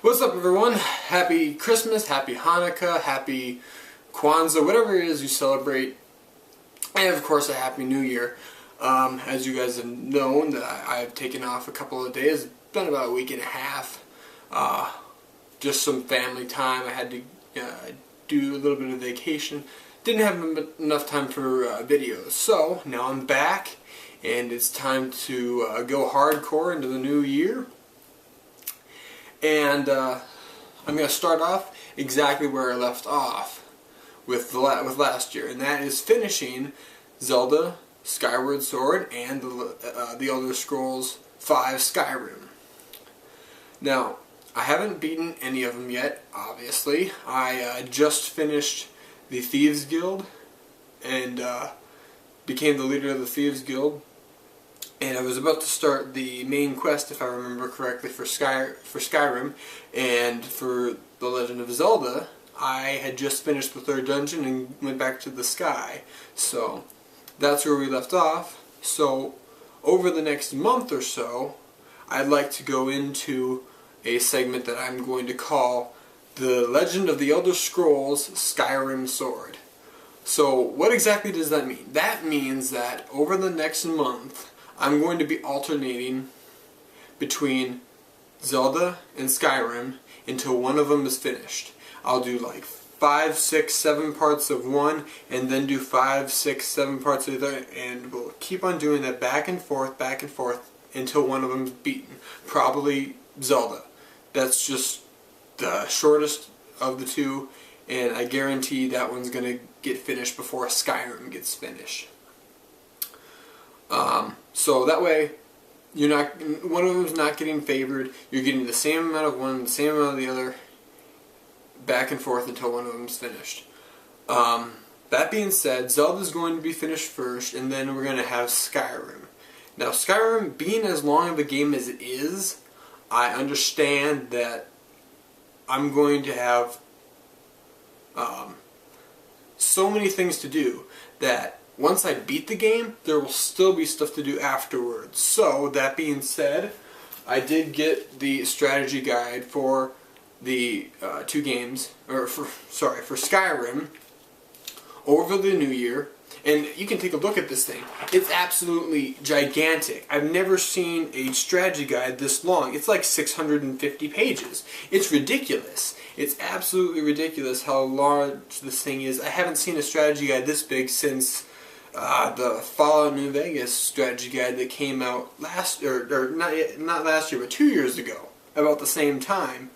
What's up, everyone? Happy Christmas, happy Hanukkah, happy Kwanzaa, whatever it is you celebrate, and of course a happy New Year. As you guys have known, that I've taken off a couple of days. It's been about a week and a half. Just some family time. I had to do a little bit of vacation. Didn't have enough time for videos, so now I'm back, and it's time to go hardcore into the new year. And I'm going to start off exactly where I left off with last year, and that is finishing Zelda, Skyward Sword, and the Elder Scrolls V Skyrim. Now, I haven't beaten any of them yet, obviously. I just finished the Thieves Guild and became the leader of the Thieves Guild. And I was about to start the main quest, if I remember correctly, for Skyrim, and for The Legend of Zelda, I had just finished the third dungeon and went back to the sky. So that's where we left off. So over the next month or so, I'd like to go into a segment that I'm going to call The Legend of the Elder Scrolls Skyrim Sword. So what exactly does that mean? That means that over the next month, I'm going to be alternating between Zelda and Skyrim until one of them is finished. I'll do like 5, 6, 7 parts of one, and then do 5, 6, 7 parts of the other, and we'll keep on doing that back and forth until one of them is beaten. Probably Zelda. That's just the shortest of the two, and I guarantee that one's going to get finished before Skyrim gets finished. So that way, one of them's not getting favored. You're getting the same amount of one, the same amount of the other, back and forth until one of them's finished. That being said, Zelda's going to be finished first, and then we're going to have Skyrim. Now, Skyrim, being as long of a game as it is, I understand that I'm going to have so many things to do that once I beat the game, there will still be stuff to do afterwards. So, that being said, I did get the strategy guide for the two games, for Skyrim, over the new year. And you can take a look at this thing. It's absolutely gigantic. I've never seen a strategy guide this long. It's like 650 pages. It's ridiculous. It's absolutely ridiculous how large this thing is. I haven't seen a strategy guide this big since the Fallout New Vegas strategy guide that came out not last year, but 2 years ago, about the same time.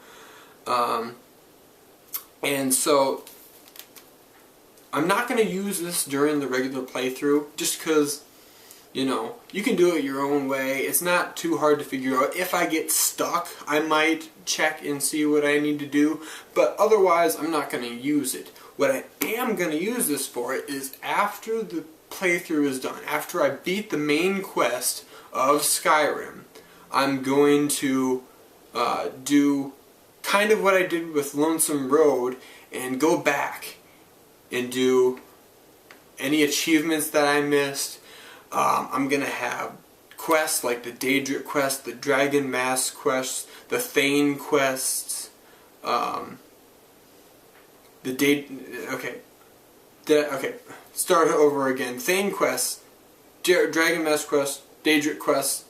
And so I'm not going to use this during the regular playthrough, just because, you can do it your own way. It's not too hard to figure out. If I get stuck, I might check and see what I need to do, but otherwise I'm not going to use it. What I am going to use this for is after the playthrough is done, after I beat the main quest of Skyrim, I'm going to do kind of what I did with Lonesome Road and go back and do any achievements that I missed. I'm going to have quests like the Daedric quest, the Dragon Mask quests, the Thane quests, start over again. Thane quests, Dragon Mask quest, Daedric quest,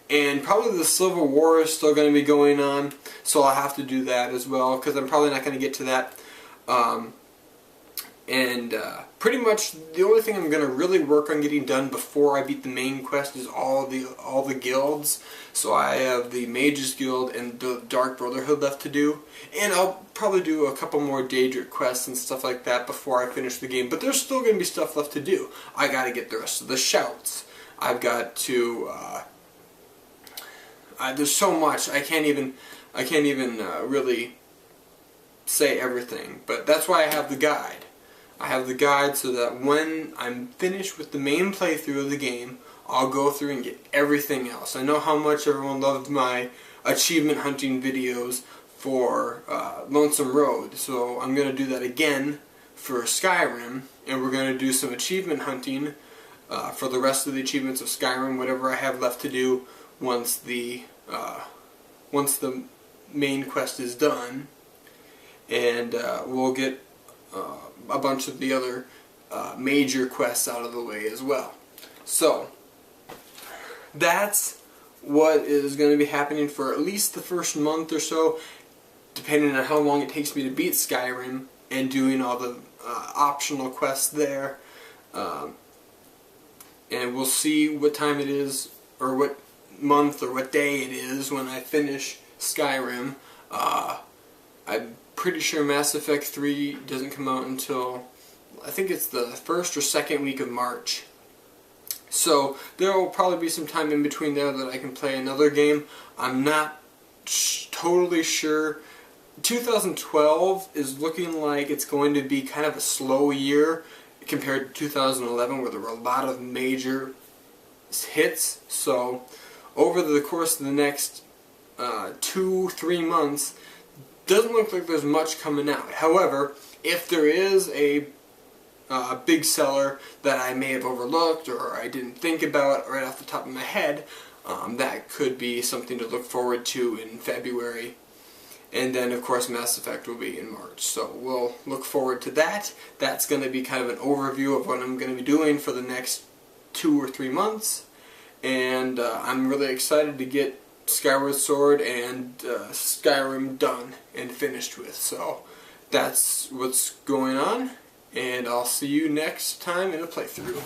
and probably the Civil War is still going to be going on, so I'll have to do that as well, because I'm probably not going to get to that. Pretty much the only thing I'm going to really work on getting done before I beat the main quest is all the guilds. So I have the Mages Guild and the Dark Brotherhood left to do, and I'll probably do a couple more Daedric quests and stuff like that before I finish the game. But there's still going to be stuff left to do. I got to get the rest of the shouts. I've got to. There's so much I can't even really say everything. But that's why I have the guide. I have the guide so that when I'm finished with the main playthrough of the game, I'll go through and get everything else. I know how much everyone loved my achievement hunting videos for Lonesome Road, so I'm going to do that again for Skyrim, and we're going to do some achievement hunting for the rest of the achievements of Skyrim, whatever I have left to do once the main quest is done, and we'll get a bunch of the other major quests out of the way as well. So that's what is going to be happening for at least the first month or so, depending on how long it takes me to beat Skyrim and doing all the optional quests there. And we'll see what time it is, or what month or what day it is when I finish Skyrim. I'm pretty sure Mass Effect 3 doesn't come out until, I think it's the first or second week of March. So there will probably be some time in between there that I can play another game. I'm not totally sure. 2012 is looking like it's going to be kind of a slow year compared to 2011, where there were a lot of major hits. So over the course of the next 2-3 months, doesn't look like there's much coming out. However, if there is a big seller that I may have overlooked or I didn't think about right off the top of my head, that could be something to look forward to in February. And then, of course, Mass Effect will be in March. So we'll look forward to that. That's going to be kind of an overview of what I'm going to be doing for the next 2 or 3 months. And I'm really excited to get Skyward Sword and Skyrim done and finished with. So that's what's going on. And I'll see you next time in a playthrough.